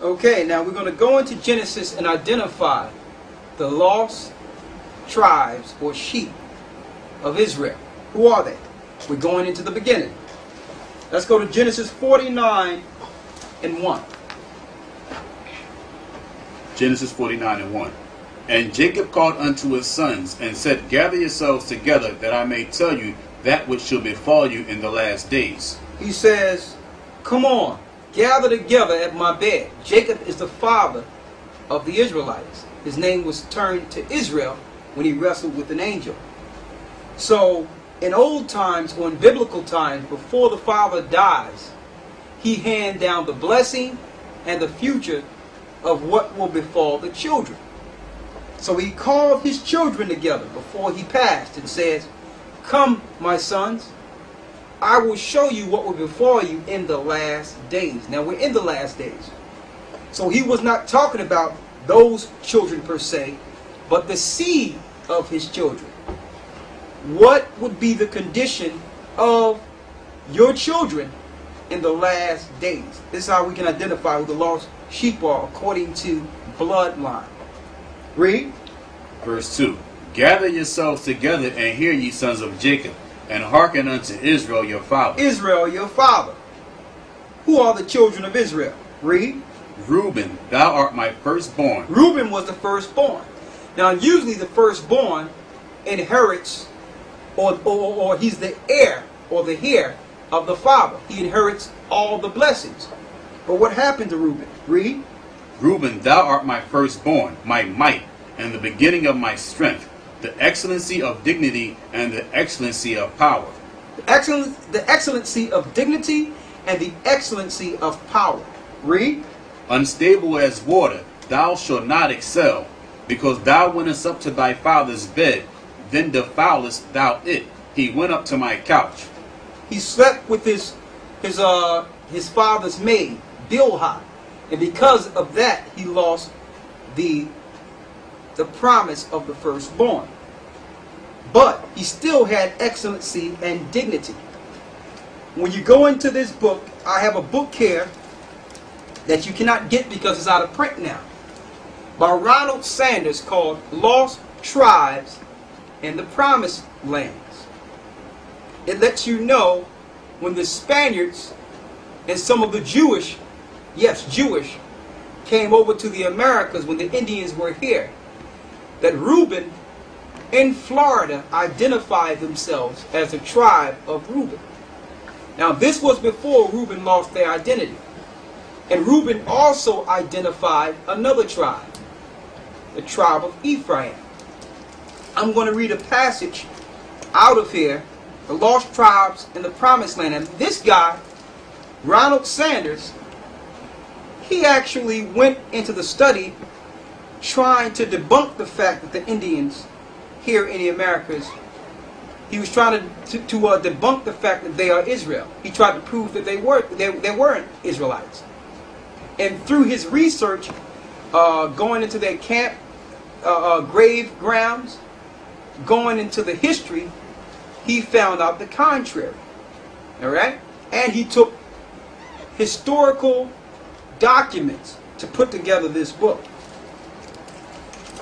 Okay, now we're going to go into Genesis and identify the lost tribes or sheep of Israel. Who are they? We're going into the beginning. Let's go to Genesis 49 and 1. Genesis 49 and 1. And Jacob called unto his sons, and said, Gather yourselves together, that I may tell you that which shall befall you in the last days. He says, come on, gather together at my bed. Jacob is the father of the Israelites. His name was turned to Israel when he wrestled with an angel. So, in old times, or in biblical times, before the father dies, he hand down the blessing and the future of what will befall the children. So he called his children together before he passed and says, come, my sons, I will show you what will befall you in the last days. Now we're in the last days. So he was not talking about those children per se, but the seed of his children. What would be the condition of your children in the last days? This is how we can identify who the lost sheep are according to bloodline. Read. Verse 2. Gather yourselves together, and hear ye sons of Jacob, and hearken unto Israel your father. Israel your father. Who are the children of Israel? Read. Reuben, thou art my firstborn. Reuben was the firstborn. Now usually the firstborn inherits, or he's the heir or the heir of the father. He inherits all the blessings. But what happened to Reuben? Read. Reuben, thou art my firstborn, my might, and the beginning of my strength, the excellency of dignity and the excellency of power. The excellency of dignity and the excellency of power. Read. Unstable as water, thou shalt not excel, because thou wentest up to thy father's bed, then defoulest thou it. He went up to my couch. He slept with his father's maid, Bilhah, and because of that he lost the promise of the firstborn. But he still had excellency and dignity. When you go into this book, I have a book here that you cannot get because it's out of print now, by Ronald Sanders, called Lost Tribes in the Promised Lands. It lets you know when the Spaniards and some of the Jewish, came over to the Americas when the Indians were here, that Reuben in Florida identified themselves as the tribe of Reuben. Now this was before Reuben lost their identity. And Reuben also identified another tribe, the tribe of Ephraim. I'm going to read a passage out of here, the lost tribes in the promised land. And this guy, Ronald Sanders, he actually went into the study trying to debunk the fact that the Indians here in the Americas, he was trying to debunk the fact that they are Israel. He tried to prove that they weren't Israelites. And through his research, going into their camp, grave grounds, going into the history, he found out the contrary. Alright? And he took historical documents to put together this book.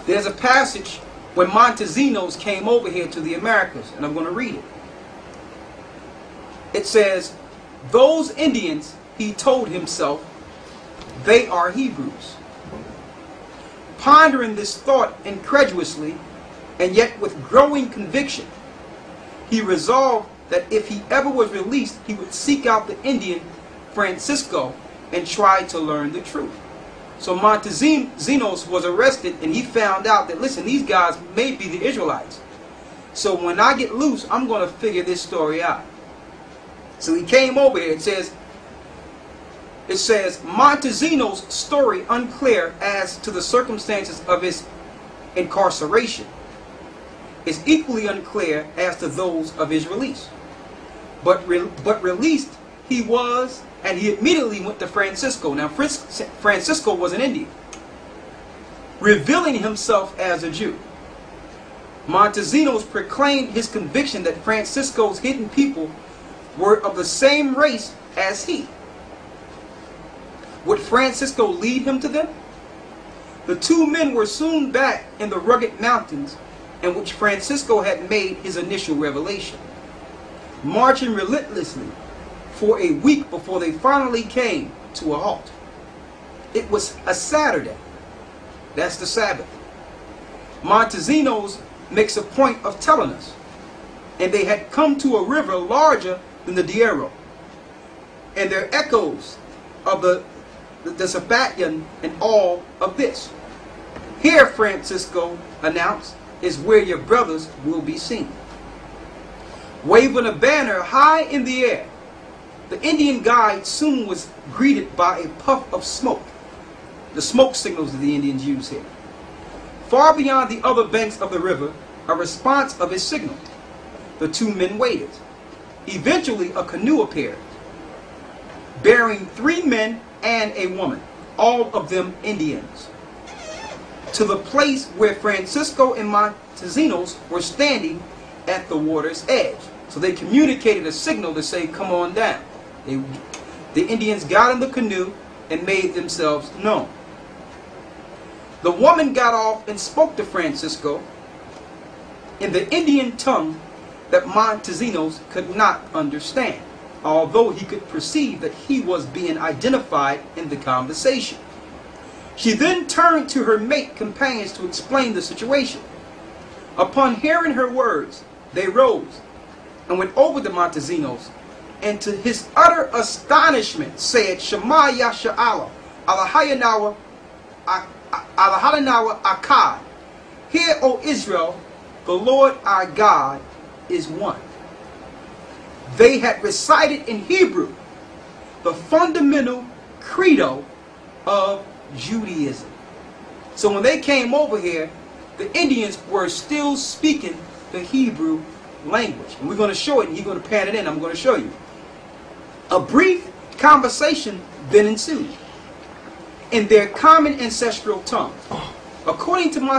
There's a passage when Montesinos came over here to the Americas, and I'm going to read it. It says, those Indians, he told himself, they are Hebrews. Pondering this thought incredulously, and yet with growing conviction, he resolved that if he ever was released, he would seek out the Indian Francisco and try to learn the truth. So Montesinos was arrested, and he found out that, listen, these guys may be the Israelites. So when I get loose, I'm going to figure this story out. So he came over here. It says, Montesinos' story unclear as to the circumstances of his incarceration is equally unclear as to those of his release. But released he was, and he immediately went to Francisco. Now Francisco was an Indian, revealing himself as a Jew. Montesinos proclaimed his conviction that Francisco's hidden people were of the same race as he. Would Francisco lead him to them? The two men were soon back in the rugged mountains in which Francisco had made his initial revelation, marching relentlessly for a week before they finally came to a halt. It was a Saturday. That's the Sabbath. Montesinos makes a point of telling us, and they had come to a river larger than the Diero, and there are echoes of the Sabbatean and all of this. Here, Francisco announced, is where your brothers will be seen. Waving a banner high in the air, the Indian guide soon was greeted by a puff of smoke, the smoke signals that the Indians use here. Far beyond the other banks of the river, a response of his signal. The two men waited. Eventually, a canoe appeared, bearing 3 men and a woman, all of them Indians, to the place where Francisco and Montesinos were standing at the water's edge. So they communicated a signal to say, come on down. The Indians got in the canoe and made themselves known. The woman got off and spoke to Francisco in the Indian tongue that Montesinos could not understand, although he could perceive that he was being identified in the conversation. She then turned to her mate companions to explain the situation. Upon hearing her words, they rose and went over to Montesinos, and to his utter astonishment said, Shema Yasha'Allah, Alahayanawa Akkad. Hear, O Israel, the Lord our God is one. They had recited in Hebrew the fundamental credo of Judaism. So when they came over here, the Indians were still speaking the Hebrew language. And we're going to show it, and you're going to pan it in. I'm going to show you. A brief conversation then ensued in their common ancestral tongue. According to my